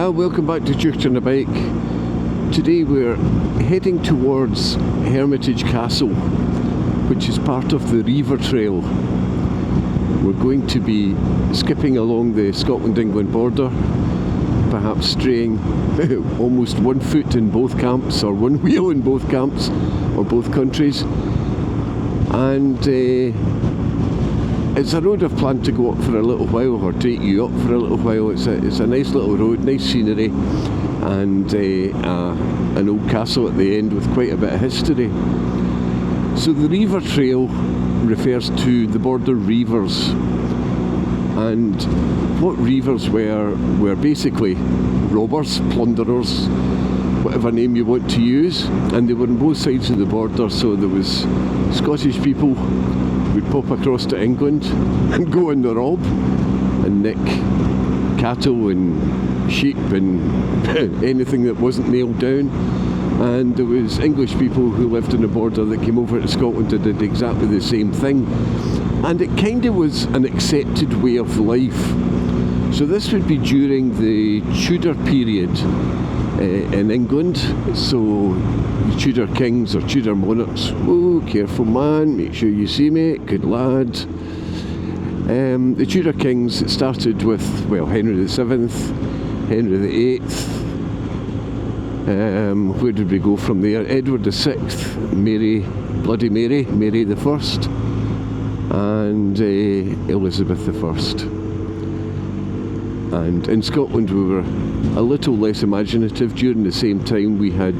Hiya, welcome back to Church on a Bike. Today we're heading towards Hermitage Castle, which is part of the Reiver trail. We're going to be skipping along the Scotland-England border, perhaps straying almost 1 foot in both camps, or one wheel in both camps, or both countries. And it's a road I've planned to go up for a little while, or take you up for a little while. It's a nice little road, nice scenery, and an old castle at the end with quite a bit of history. So the Reiver Trail refers to the border reivers, and what reivers were basically robbers, plunderers, whatever name you want to use, and they were on both sides of the border. So there was Scottish people would pop across to England and go in the rob and nick cattle and sheep and anything that wasn't nailed down. And there was English people who lived on the border that came over to Scotland and did exactly the same thing. And it kind of was an accepted way of life. So this would be during the Tudor period in England. So the Tudor kings or Tudor monarchs, oh, careful man, make sure you see me, good lad. The Tudor kings, it started with, well, Henry VII, Henry VIII. Where did we go from there? Edward VI, Bloody Mary the First, and Elizabeth I. And in Scotland we were a little less imaginative. During the same time we had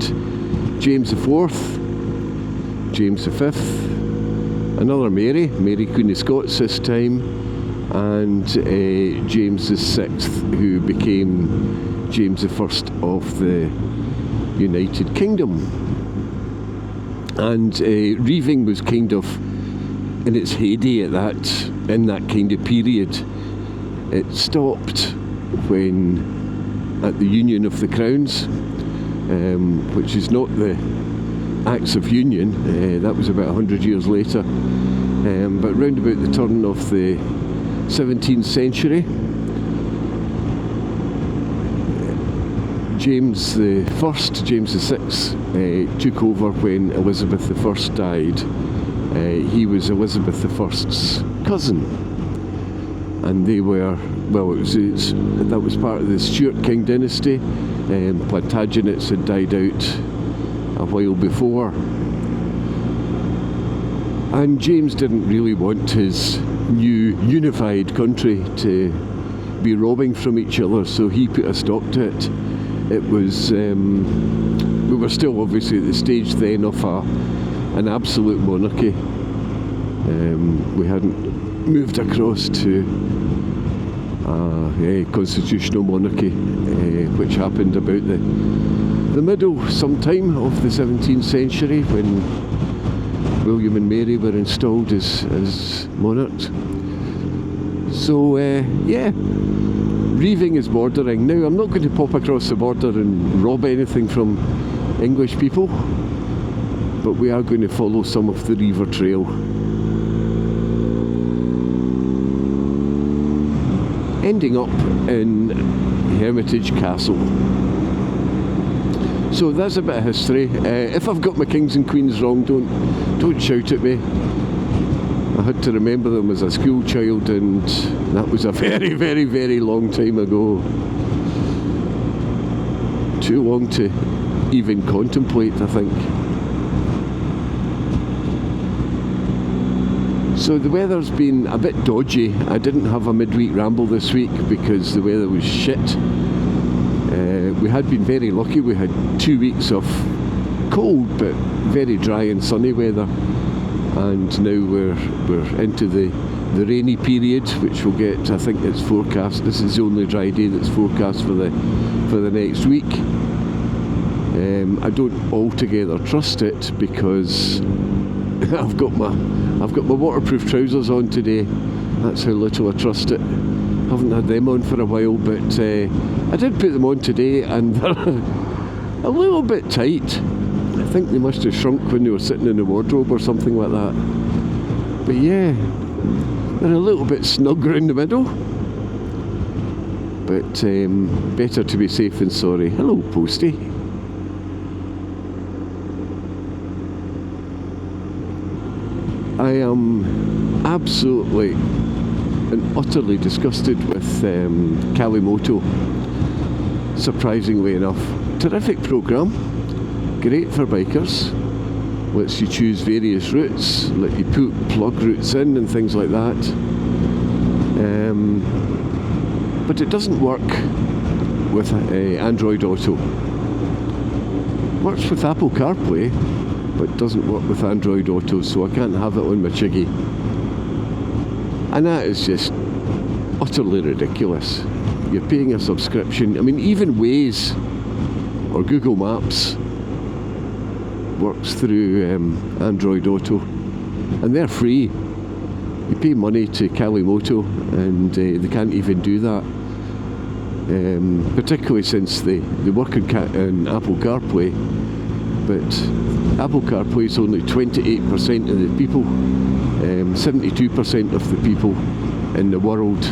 James IV, James V, another Mary Queen of Scots this time, and James VI, who became James I of the United Kingdom. And reiving was kind of in its heyday in that kind of period. It stopped when, at the Union of the Crowns, which is not the Acts of Union, that was about 100 years later, but round about the turn of the 17th century, James VI, took over when Elizabeth I died. He was Elizabeth I's cousin, and they were, well, that was part of the Stuart King dynasty. Plantagenets had died out a while before, and James didn't really want his new unified country to be robbing from each other, so he put a stop to it. It was, we were still obviously at the stage then of an absolute monarchy. We hadn't moved across to a constitutional monarchy, which happened about the middle sometime of the 17th century when William and Mary were installed as monarchs. So yeah, reiving is bordering. Now I'm not going to pop across the border and rob anything from English people, but we are going to follow some of the Reiver Trail. Ending up in Hermitage Castle. So that's a bit of history. If I've got my kings and queens wrong, don't shout at me. I had to remember them as a school child, and that was a very, very, very long time ago. Too long to even contemplate, I think. So the weather's been a bit dodgy. I didn't have a midweek ramble this week because the weather was shit. We had been very lucky. We had 2 weeks of cold but very dry and sunny weather, and now we're into the rainy period, which we'll get. I think it's forecast. This is the only dry day that's forecast for the next week. I don't altogether trust it because I've got my waterproof trousers on today. That's how little I trust it. Haven't had them on for a while, but I did put them on today, and they're a little bit tight. I think they must have shrunk when they were sitting in the wardrobe or something like that. But yeah, they're a little bit snug around the middle. but better to be safe than sorry. Hello, Posty. I am absolutely and utterly disgusted with Calimoto, surprisingly enough. Terrific programme, great for bikers, lets you choose various routes, let you put plug routes in and things like that. But it doesn't work with Android Auto. Works with Apple CarPlay, but doesn't work with Android Auto, so I can't have it on my Chiggy. And that is just utterly ridiculous. You're paying a subscription. I mean, even Waze or Google Maps works through Android Auto, and they're free. You pay money to Cali Moto, and they can't even do that. Particularly since they work in Apple CarPlay, but Apple CarPlay is only 28% of the people. 72% of the people in the world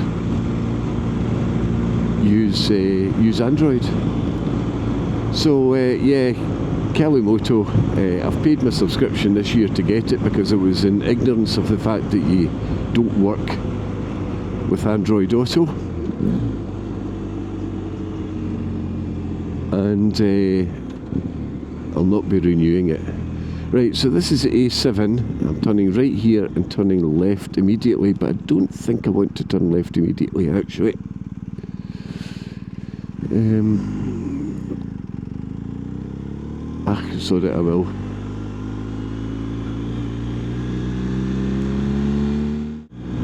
use Android. So yeah, Calimoto, I've paid my subscription this year to get it because I was in ignorance of the fact that you don't work with Android Auto. And I'll not be renewing it. Right, so this is A7. I'm turning right here and turning left immediately, but I don't think I want to turn left immediately, actually. So that I will.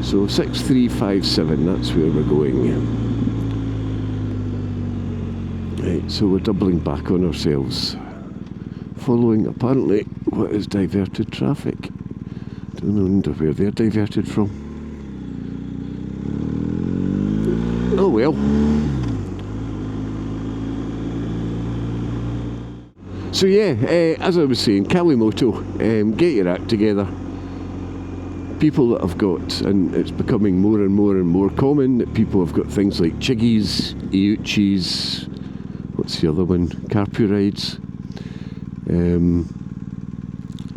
So 6357, that's where we're going. Right, so we're doubling back on ourselves, following apparently what is diverted traffic. Don't wonder where they're diverted from. Oh well. So yeah, as I was saying, Calimoto, get your act together. People that have got, and it's becoming more and more common, that people have got things like Chiggies, Iuchis, what's the other one, Carpurides,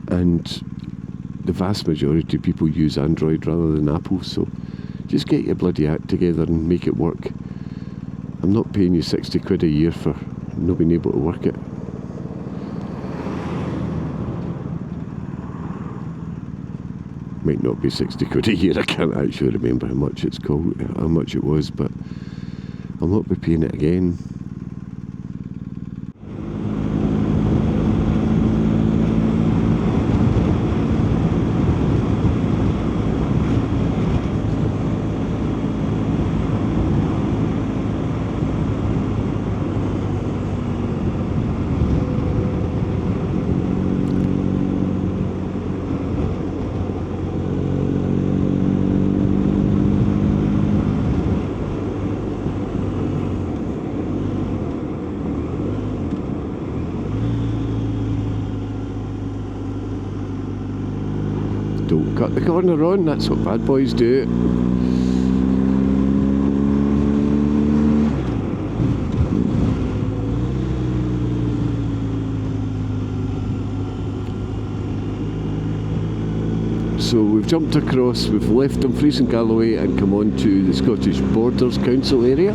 and the vast majority of people use Android rather than Apple, so just get your bloody act together and make it work. I'm not paying you 60 quid a year for not being able to work it. Might not be 60 quid a year, I can't actually remember how much it was, but I'll not be paying it again. Don't cut the corner on, that's what bad boys do. So we've jumped across, we've left Dumfries and Galloway and come on to the Scottish Borders Council area.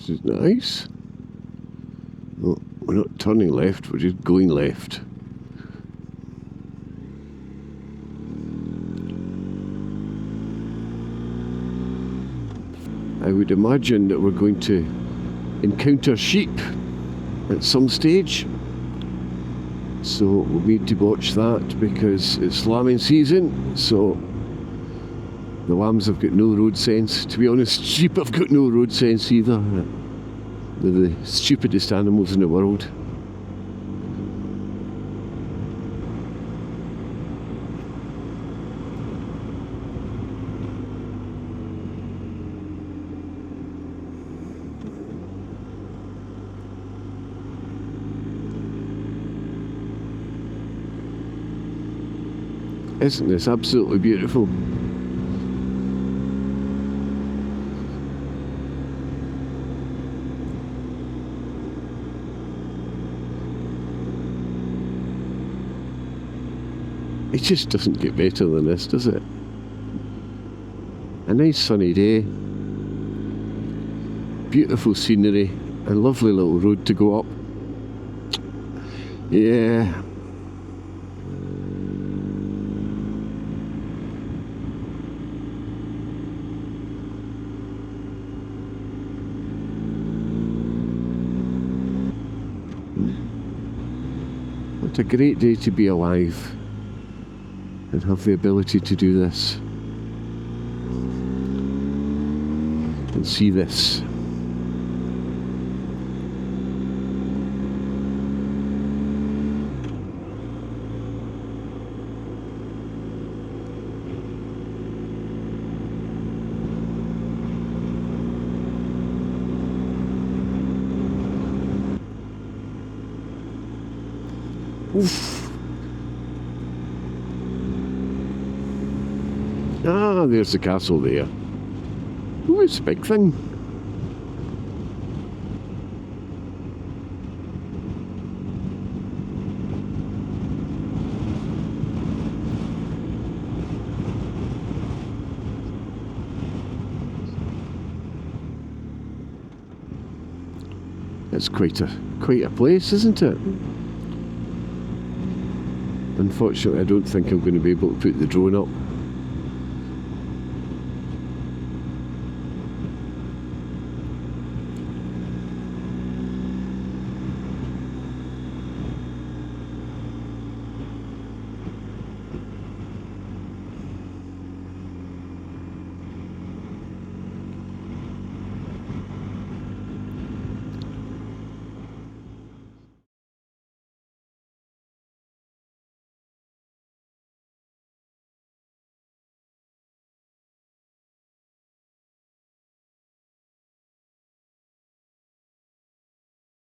This is nice. Oh, we're not turning left, we're just going left. I would imagine that we're going to encounter sheep at some stage. So we'll need to watch that because it's lambing season, so the lambs have got no road sense. To be honest, sheep have got no road sense either. They're the stupidest animals in the world. Isn't this absolutely beautiful? It just doesn't get better than this, does it? A nice sunny day, beautiful scenery, a lovely little road to go up. Yeah. What a great day to be alive and have the ability to do this and see this. Oof. Ah, there's the castle there. Ooh, it's a big thing. It's quite a place, isn't it? Unfortunately, I don't think I'm going to be able to put the drone up.